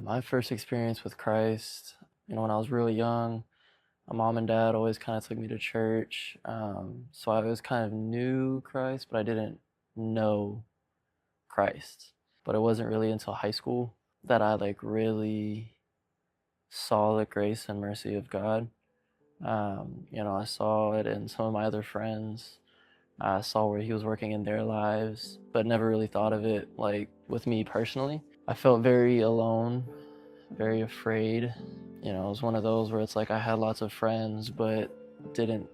My first experience with Christ, when I was really young, my mom and dad always kind of took me to church. So I was kind of knew Christ, but I didn't know Christ. But it wasn't really until high school that I really saw the grace and mercy of God. I saw it in some of my other friends. I saw where he was working in their lives, but never really thought of it like with me personally. I felt very alone, very afraid. It was one of those where it's like I had lots of friends, but didn't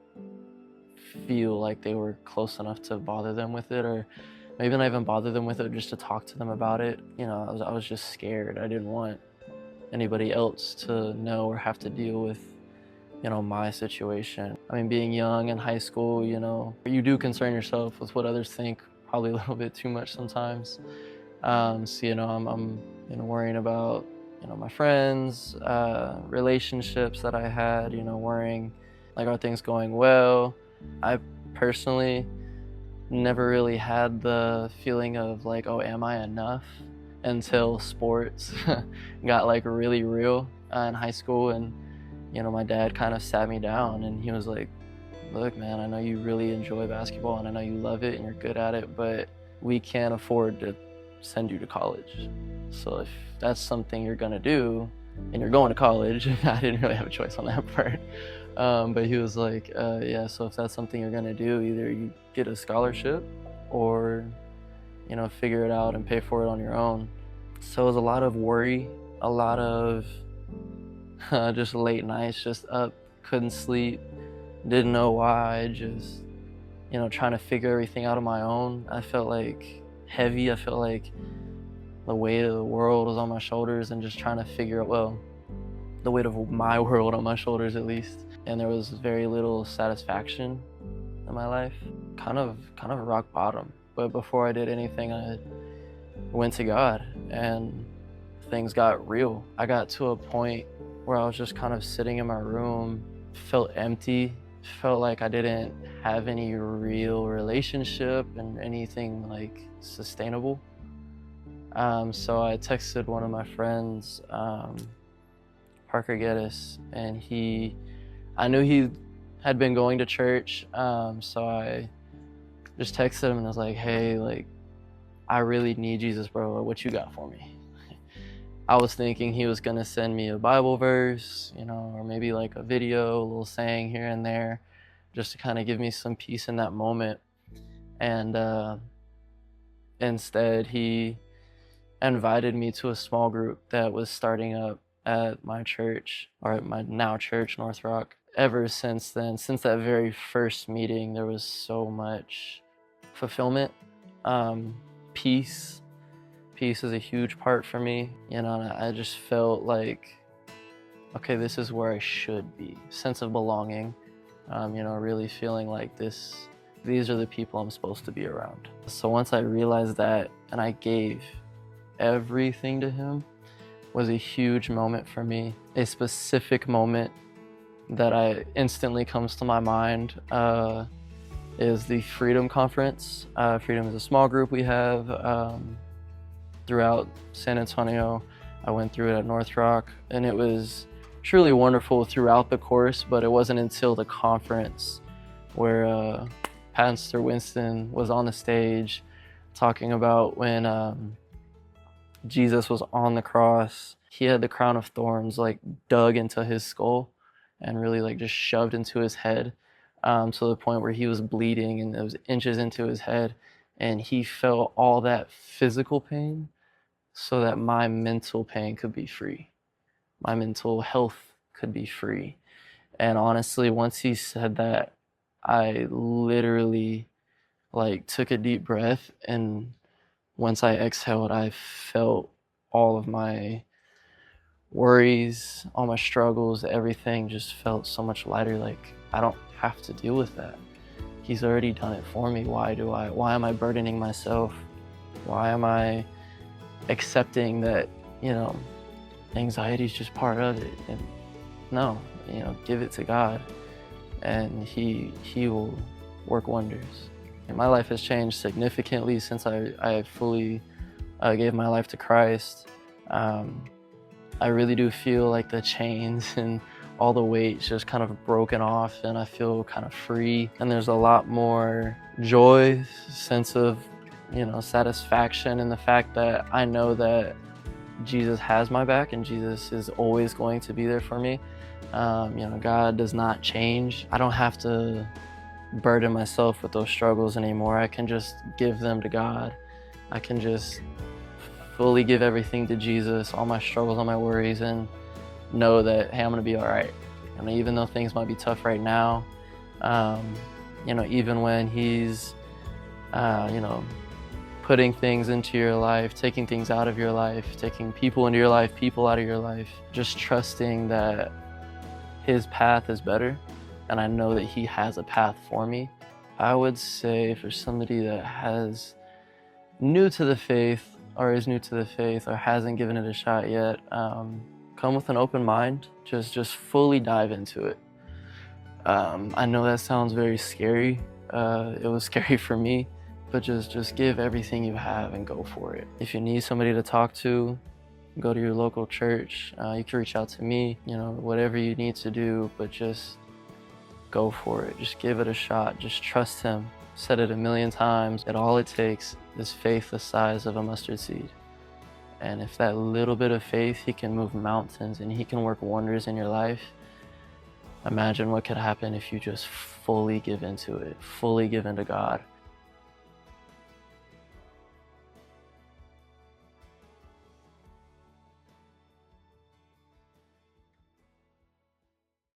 feel like they were close enough to bother them with it, or maybe not even bother them with it, just to talk to them about it. I was just scared. I didn't want anybody else to know or have to deal with my situation. I mean, being young in high school, you do concern yourself with what others think, probably a little bit too much sometimes. I'm worrying about, my friends, relationships that I had, worrying, like, are things going well? I personally never really had the feeling of like, oh, am I enough? Until sports got like really real in high school. And my dad kind of sat me down and he was like, look, man, I know you really enjoy basketball and I know you love it and you're good at it, but we can't afford to send you to college. So if that's something you're gonna do and you're going to college, I didn't really have a choice on that part. But he was like, yeah, so if that's something you're gonna do, either you get a scholarship or, figure it out and pay for it on your own. So it was a lot of worry, a lot of just late nights, just up, couldn't sleep, didn't know why, just, trying to figure everything out on my own. I felt like heavy. I felt like the weight of the world was on my shoulders and just trying to figure out, well, the weight of my world on my shoulders at least. And there was very little satisfaction in my life, kind of rock bottom. But before I did anything, I went to God and things got real. I got to a point where I was just kind of sitting in my room, felt empty, felt like I didn't have any real relationship and anything like sustainable. So I texted one of my friends, Parker Geddes, and I knew he had been going to church, so I just texted him and I was like, hey, like, I really need Jesus, bro. What you got for me? I was thinking he was gonna send me a Bible verse, or maybe like a video, a little saying here and there, just to kind of give me some peace in that moment. And instead, he invited me to a small group that was starting up at my church, or at my now church, North Rock. Ever since then, since that very first meeting, there was so much fulfillment, peace. Peace is a huge part for me, and I just felt like, okay, this is where I should be. Sense of belonging, really feeling like these are the people I'm supposed to be around. So once I realized that and I gave everything to him, was a huge moment for me. A specific moment that I instantly comes to my mind is the Freedom Conference. Freedom is a small group we have throughout San Antonio. I went through it at North Rock, and it was truly wonderful throughout the course, but it wasn't until the conference where Pastor Winston was on the stage talking about when Jesus was on the cross. He had the crown of thorns like dug into his skull and really like just shoved into his head, to the point where he was bleeding and it was inches into his head, and he felt all that physical pain so that my mental pain could be free. My mental health could be free. And honestly, once he said that, I literally like took a deep breath, and once I exhaled, I felt all of my worries, all my struggles, everything just felt so much lighter. Like, I don't have to deal with that. He's already done it for me. Why am I burdening myself? Why am I accepting that, anxiety is just part of it? And no, give it to God and he will work wonders. And my life has changed significantly since I fully gave my life to Christ. I really do feel like the chains and all the weight's just kind of broken off, and I feel kind of free. And there's a lot more joy, sense of, satisfaction in the fact that I know that Jesus has my back and Jesus is always going to be there for me. God does not change. I don't have to burden myself with those struggles anymore. I can just give them to God. I can just fully give everything to Jesus, all my struggles, all my worries, and know that, hey, I'm gonna be all right. Even though things might be tough right now, even when He's, putting things into your life, taking things out of your life, taking people into your life, people out of your life, just trusting that His path is better, and I know that He has a path for me. I would say for somebody that is new to the faith or hasn't given it a shot yet, come with an open mind. Just fully dive into it. I know that sounds very scary. It was scary for me, but just give everything you have and go for it. If you need somebody to talk to, go to your local church. You can reach out to me, whatever you need to do, but just go for it. Just give it a shot. Just trust Him. Said it a million times, that all it takes is faith the size of a mustard seed. And if that little bit of faith, He can move mountains and He can work wonders in your life. Imagine what could happen if you just fully give into it, fully give into God.